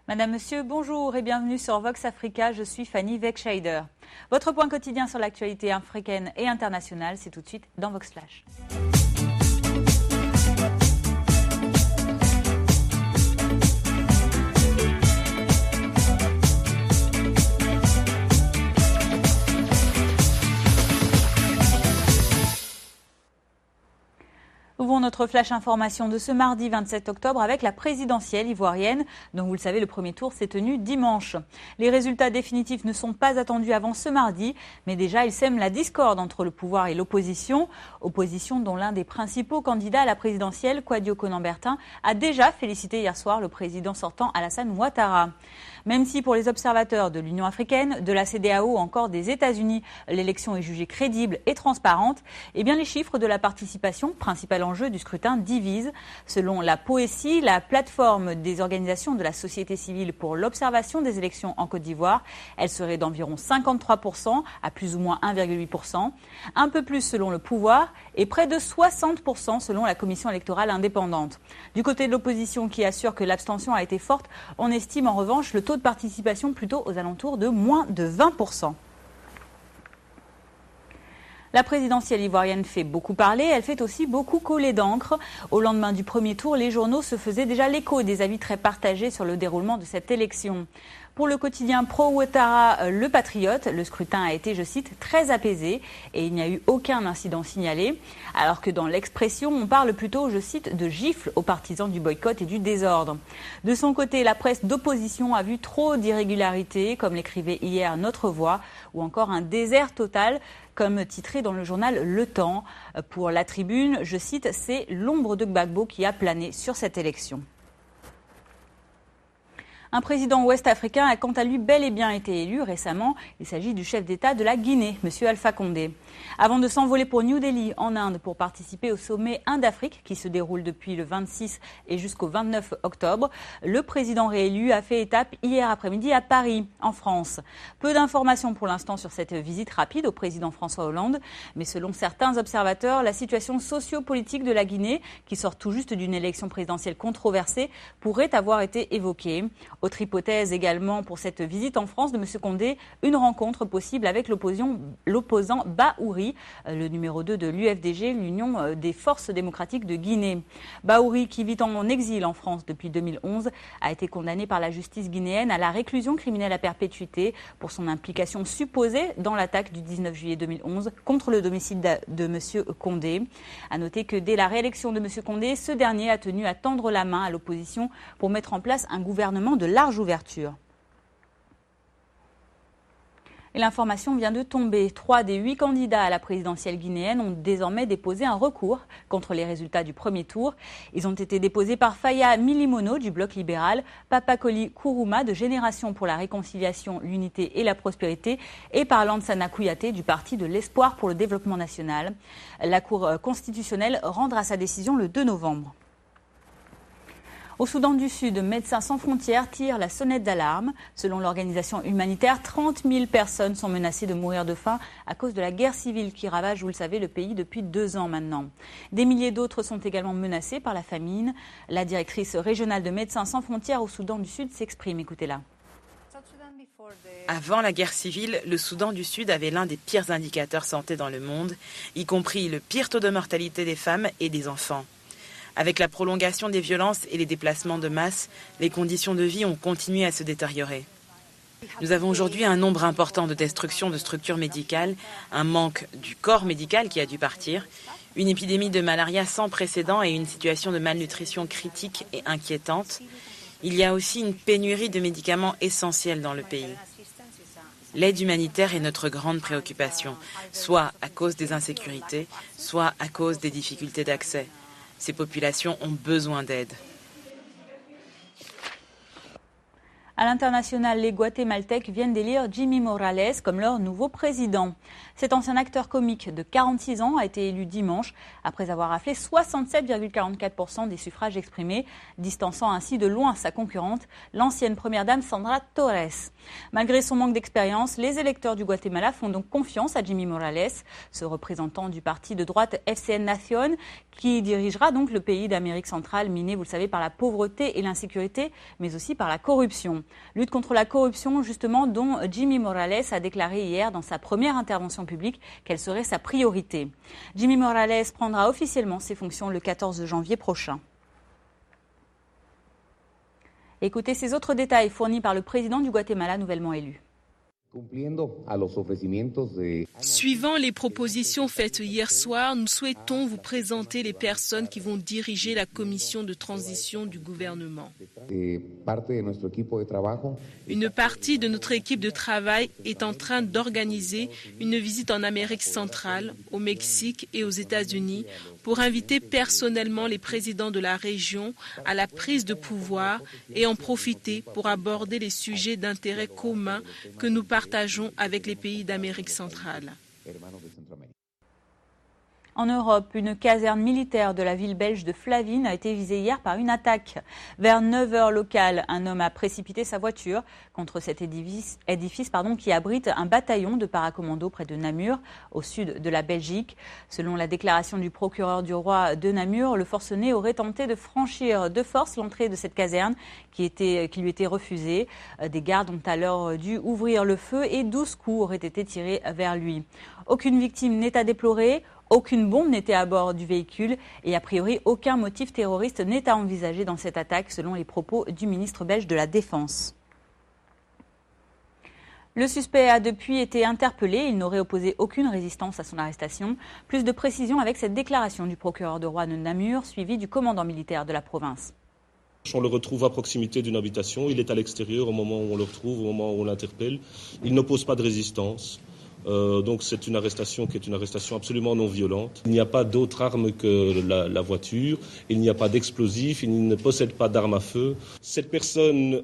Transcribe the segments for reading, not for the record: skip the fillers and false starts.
Madame, Monsieur, bonjour et bienvenue sur Vox Africa. Je suis Fanny Wegscheider. Votre point quotidien sur l'actualité africaine et internationale, c'est tout de suite dans Vox Flash. Ouvrons notre flash information de ce mardi 27 octobre avec la présidentielle ivoirienne, dont vous le savez, le premier tour s'est tenu dimanche. Les résultats définitifs ne sont pas attendus avant ce mardi, mais déjà ils sèment la discorde entre le pouvoir et l'opposition. Opposition dont l'un des principaux candidats à la présidentielle, Kwadwo Konan-Bertin, a déjà félicité hier soir le président sortant Alassane Ouattara. Même si pour les observateurs de l'Union africaine, de la CEDEAO ou encore des États-Unis, l'élection est jugée crédible et transparente, eh bien les chiffres de la participation, principal enjeu du scrutin, divisent. Selon la POESI, la plateforme des organisations de la société civile pour l'observation des élections en Côte d'Ivoire, elle serait d'environ 53% à plus ou moins 1,8%, un peu plus selon le pouvoir et près de 60% selon la commission électorale indépendante. Du côté de l'opposition qui assure que l'abstention a été forte, on estime en revanche le taux de participation plutôt aux alentours de moins de 20%. La présidentielle ivoirienne fait beaucoup parler, elle fait aussi beaucoup couler d'encre. Au lendemain du premier tour, les journaux se faisaient déjà l'écho des avis très partagés sur le déroulement de cette élection. Pour le quotidien pro-Ouattara, Le Patriote, le scrutin a été, je cite, très apaisé et il n'y a eu aucun incident signalé. Alors que dans l'Expression, on parle plutôt, je cite, de gifles aux partisans du boycott et du désordre. De son côté, la presse d'opposition a vu trop d'irrégularités, comme l'écrivait hier Notre Voix, ou encore un désert total, comme titré dans le journal Le Temps. Pour La Tribune, je cite, c'est l'ombre de Gbagbo qui a plané sur cette élection. Un président ouest-africain a quant à lui bel et bien été élu récemment. Il s'agit du chef d'État de la Guinée, M. Alpha Condé. Avant de s'envoler pour New Delhi, en Inde, pour participer au sommet Inde-Afrique qui se déroule depuis le 26 et jusqu'au 29 octobre, le président réélu a fait étape hier après-midi à Paris, en France. Peu d'informations pour l'instant sur cette visite rapide au président François Hollande, mais selon certains observateurs, la situation socio-politique de la Guinée, qui sort tout juste d'une élection présidentielle controversée, pourrait avoir été évoquée. Autre hypothèse également pour cette visite en France de M. Condé, une rencontre possible avec l'opposant Bahouri, le numéro 2 de l'UFDG, l'Union des forces démocratiques de Guinée. Bahouri, qui vit en exil en France depuis 2011, a été condamné par la justice guinéenne à la réclusion criminelle à perpétuité pour son implication supposée dans l'attaque du 19 juillet 2011 contre le domicile de M. Condé. À noter que dès la réélection de M. Condé, ce dernier a tenu à tendre la main à l'opposition pour mettre en place un gouvernement de large ouverture. Et l'information vient de tomber. 3 des 8 candidats à la présidentielle guinéenne ont désormais déposé un recours contre les résultats du premier tour. Ils ont été déposés par Faya Milimono du Bloc libéral, Papakoli Kourouma de Génération pour la réconciliation, l'unité et la prospérité et par Lansana Kouyaté du Parti de l'espoir pour le développement national. La Cour constitutionnelle rendra sa décision le 2 novembre. Au Soudan du Sud, Médecins sans frontières tire la sonnette d'alarme. Selon l'organisation humanitaire, 30 000 personnes sont menacées de mourir de faim à cause de la guerre civile qui ravage, vous le savez, le pays depuis 2 ans maintenant. Des milliers d'autres sont également menacés par la famine. La directrice régionale de Médecins sans frontières au Soudan du Sud s'exprime. Écoutez-la. Avant la guerre civile, le Soudan du Sud avait l'un des pires indicateurs santé dans le monde, y compris le pire taux de mortalité des femmes et des enfants. Avec la prolongation des violences et les déplacements de masse, les conditions de vie ont continué à se détériorer. Nous avons aujourd'hui un nombre important de destructions de structures médicales, un manque du corps médical qui a dû partir, une épidémie de malaria sans précédent et une situation de malnutrition critique et inquiétante. Il y a aussi une pénurie de médicaments essentiels dans le pays. L'aide humanitaire est notre grande préoccupation, soit à cause des insécurités, soit à cause des difficultés d'accès. Ces populations ont besoin d'aide. À l'international, les Guatémaltèques viennent d'élire Jimmy Morales comme leur nouveau président. Cet ancien acteur comique de 46 ans a été élu dimanche après avoir raflé 67,44% des suffrages exprimés, distançant ainsi de loin sa concurrente, l'ancienne première dame Sandra Torres. Malgré son manque d'expérience, les électeurs du Guatemala font donc confiance à Jimmy Morales, ce représentant du parti de droite FCN Nación, qui dirigera donc le pays d'Amérique centrale miné, vous le savez, par la pauvreté et l'insécurité, mais aussi par la corruption. Lutte contre la corruption, justement, dont Jimmy Morales a déclaré hier dans sa première intervention publique qu'elle serait sa priorité. Jimmy Morales prendra officiellement ses fonctions le 14 janvier prochain. Écoutez ces autres détails fournis par le président du Guatemala nouvellement élu. Suivant les propositions faites hier soir, nous souhaitons vous présenter les personnes qui vont diriger la commission de transition du gouvernement. Une partie de notre équipe de travail est en train d'organiser une visite en Amérique centrale, au Mexique et aux États-Unis pour inviter personnellement les présidents de la région à la prise de pouvoir et en profiter pour aborder les sujets d'intérêt commun que nous partageons avec les pays d'Amérique centrale. En Europe, une caserne militaire de la ville belge de Flavine a été visée hier par une attaque. Vers 9h locales, un homme a précipité sa voiture contre cet édifice qui abrite un bataillon de paracommandos près de Namur, au sud de la Belgique. Selon la déclaration du procureur du roi de Namur, le forcené aurait tenté de franchir de force l'entrée de cette caserne qui lui était refusée. Des gardes ont alors dû ouvrir le feu et 12 coups auraient été tirés vers lui. Aucune victime n'est à déplorer. Aucune bombe n'était à bord du véhicule et a priori aucun motif terroriste n'est à envisager dans cette attaque selon les propos du ministre belge de la Défense. Le suspect a depuis été interpellé. Il n'aurait opposé aucune résistance à son arrestation. Plus de précisions avec cette déclaration du procureur de roi de Namur suivie du commandant militaire de la province. On le retrouve à proximité d'une habitation. Il est à l'extérieur au moment où on le retrouve, au moment où on l'interpelle. Il n'oppose pas de résistance. Donc c'est une arrestation qui est une arrestation absolument non violente. Il n'y a pas d'autre arme que la voiture, il n'y a pas d'explosifs, il ne possède pas d'arme à feu. Cette personne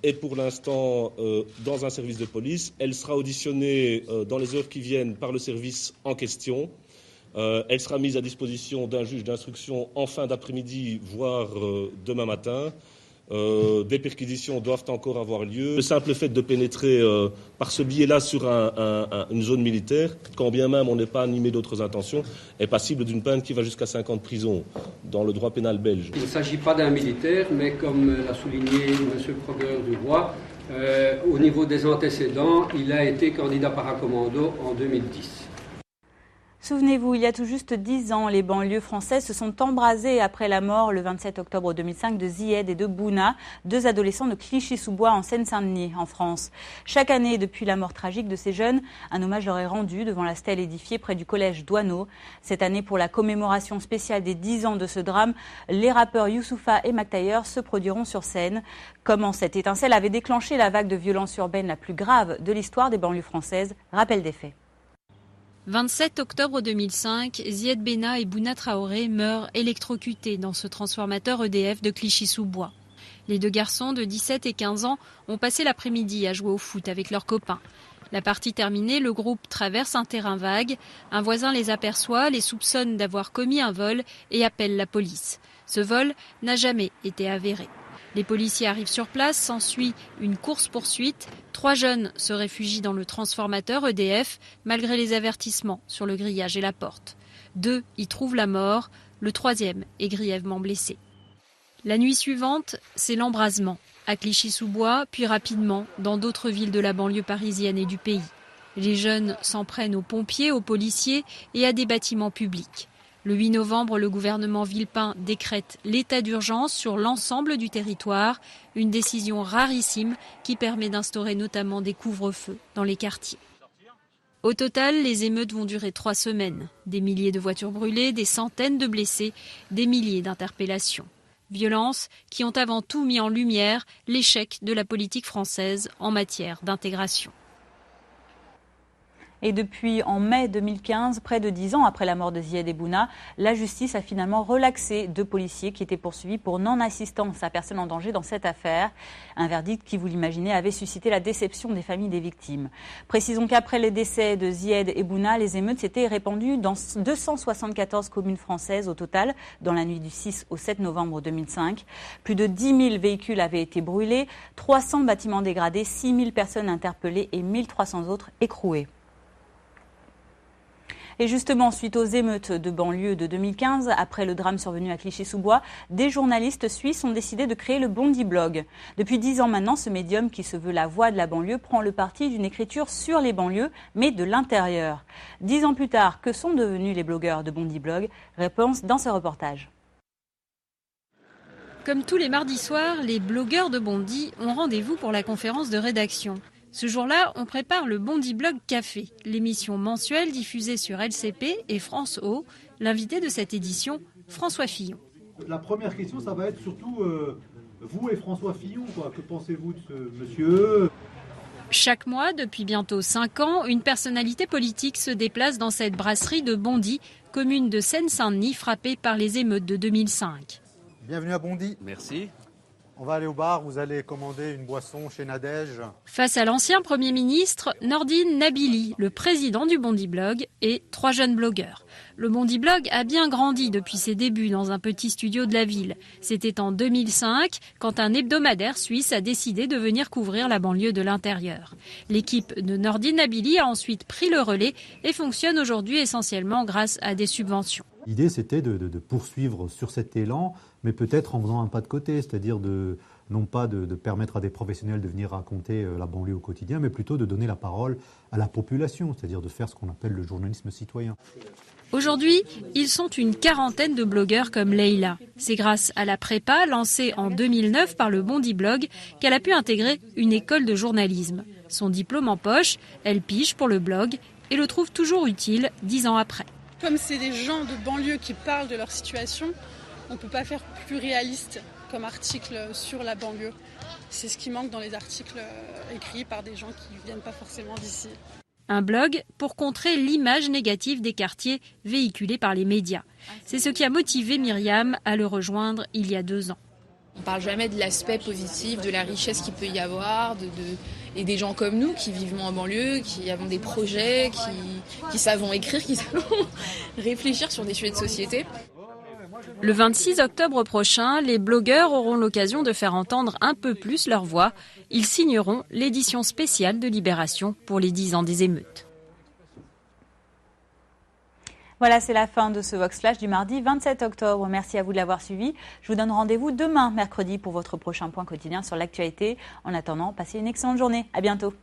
est pour l'instant dans un service de police. Elle sera auditionnée dans les heures qui viennent par le service en question. Elle sera mise à disposition d'un juge d'instruction en fin d'après-midi, voire demain matin. Des perquisitions doivent encore avoir lieu. Le simple fait de pénétrer par ce biais-là sur une zone militaire, quand bien même on n'est pas animé d'autres intentions, est passible d'une peine qui va jusqu'à 5 ans de prison dans le droit pénal belge. Il ne s'agit pas d'un militaire, mais comme l'a souligné M. le procureur du roi, au niveau des antécédents, il a été candidat paracommando en 2010. Souvenez-vous, il y a tout juste 10 ans, les banlieues françaises se sont embrasées après la mort le 27 octobre 2005 de Zied et de Bouna, 2 adolescents de Clichy-sous-Bois en Seine-Saint-Denis, en France. Chaque année, depuis la mort tragique de ces jeunes, un hommage leur est rendu devant la stèle édifiée près du collège Douaneau. Cette année, pour la commémoration spéciale des 10 ans de ce drame, les rappeurs Youssoupha et Mac Taylor se produiront sur scène. Comment cette étincelle avait déclenché la vague de violence urbaine la plus grave de l'histoire des banlieues françaises. Rappel des faits. 27 octobre 2005, Zied Benna et Bouna Traoré meurent électrocutés dans ce transformateur EDF de Clichy-sous-Bois. Les 2 garçons de 17 et 15 ans ont passé l'après-midi à jouer au foot avec leurs copains. La partie terminée, le groupe traverse un terrain vague. Un voisin les aperçoit, les soupçonne d'avoir commis un vol et appelle la police. Ce vol n'a jamais été avéré. Les policiers arrivent sur place, s'ensuit une course-poursuite. 3 jeunes se réfugient dans le transformateur EDF, malgré les avertissements sur le grillage et la porte. 2 y trouvent la mort, le 3e est grièvement blessé. La nuit suivante, c'est l'embrasement, à Clichy-sous-Bois, puis rapidement dans d'autres villes de la banlieue parisienne et du pays. Les jeunes s'en prennent aux pompiers, aux policiers et à des bâtiments publics. Le 8 novembre, le gouvernement Villepin décrète l'état d'urgence sur l'ensemble du territoire, une décision rarissime qui permet d'instaurer notamment des couvre-feux dans les quartiers. Au total, les émeutes vont durer 3 semaines. Des milliers de voitures brûlées, des centaines de blessés, des milliers d'interpellations. Violences qui ont avant tout mis en lumière l'échec de la politique française en matière d'intégration. Et depuis en mai 2015, près de 10 ans après la mort de Zied Bouna, la justice a finalement relaxé 2 policiers qui étaient poursuivis pour non-assistance à personne en danger dans cette affaire. Un verdict qui, vous l'imaginez, avait suscité la déception des familles des victimes. Précisons qu'après les décès de Zied Bouna, les émeutes s'étaient répandues dans 274 communes françaises au total, dans la nuit du 6 au 7 novembre 2005. Plus de 10 000 véhicules avaient été brûlés, 300 bâtiments dégradés, 6 000 personnes interpellées et 1 300 autres écrouées. Et justement, suite aux émeutes de banlieue de 2015, après le drame survenu à Clichy-sous-Bois, des journalistes suisses ont décidé de créer le Bondi Blog. Depuis 10 ans maintenant, ce médium qui se veut la voix de la banlieue prend le parti d'une écriture sur les banlieues, mais de l'intérieur. 10 ans plus tard, que sont devenus les blogueurs de Bondi Blog? Réponse dans ce reportage. Comme tous les mardis soirs, les blogueurs de Bondy ont rendez-vous pour la conférence de rédaction. Ce jour-là, on prépare le Bondi Blog Café, l'émission mensuelle diffusée sur LCP et France O. L'invité de cette édition, François Fillon. La première question, ça va être surtout vous et François Fillon. Que pensez-vous de ce monsieur ? Chaque mois, depuis bientôt 5 ans, une personnalité politique se déplace dans cette brasserie de Bondy, commune de Seine-Saint-Denis frappée par les émeutes de 2005. Bienvenue à Bondy. Merci. On va aller au bar, vous allez commander une boisson chez Nadège. Face à l'ancien Premier ministre, Nordine Nabili, le président du Bondi Blog, et 3 jeunes blogueurs. Le Bondi Blog a bien grandi depuis ses débuts dans un petit studio de la ville. C'était en 2005, quand un hebdomadaire suisse a décidé de venir couvrir la banlieue de l'intérieur. L'équipe de Nordine Nabili a ensuite pris le relais et fonctionne aujourd'hui essentiellement grâce à des subventions. L'idée, c'était de poursuivre sur cet élan, mais peut-être en faisant un pas de côté, c'est-à-dire non pas de permettre à des professionnels de venir raconter la banlieue au quotidien, mais plutôt de donner la parole à la population, c'est-à-dire de faire ce qu'on appelle le journalisme citoyen. Aujourd'hui, ils sont une quarantaine de blogueurs comme Leïla. C'est grâce à la prépa lancée en 2009 par le Bondi Blog qu'elle a pu intégrer une école de journalisme. Son diplôme en poche, elle pige pour le blog et le trouve toujours utile 10 ans après. Comme c'est des gens de banlieue qui parlent de leur situation, on ne peut pas faire plus réaliste comme article sur la banlieue. C'est ce qui manque dans les articles écrits par des gens qui ne viennent pas forcément d'ici. Un blog pour contrer l'image négative des quartiers véhiculée par les médias. C'est ce qui a motivé Myriam à le rejoindre il y a 2 ans. On ne parle jamais de l'aspect positif, de la richesse qu'il peut y avoir, et des gens comme nous qui vivons en banlieue, qui avons des projets, qui savons écrire, qui savons réfléchir sur des sujets de société. Le 26 octobre prochain, les blogueurs auront l'occasion de faire entendre un peu plus leur voix. Ils signeront l'édition spéciale de Libération pour les 10 ans des émeutes. Voilà, c'est la fin de ce Vox Flash du mardi 27 octobre. Merci à vous de l'avoir suivi. Je vous donne rendez-vous demain, mercredi, pour votre prochain point quotidien sur l'actualité. En attendant, passez une excellente journée. À bientôt.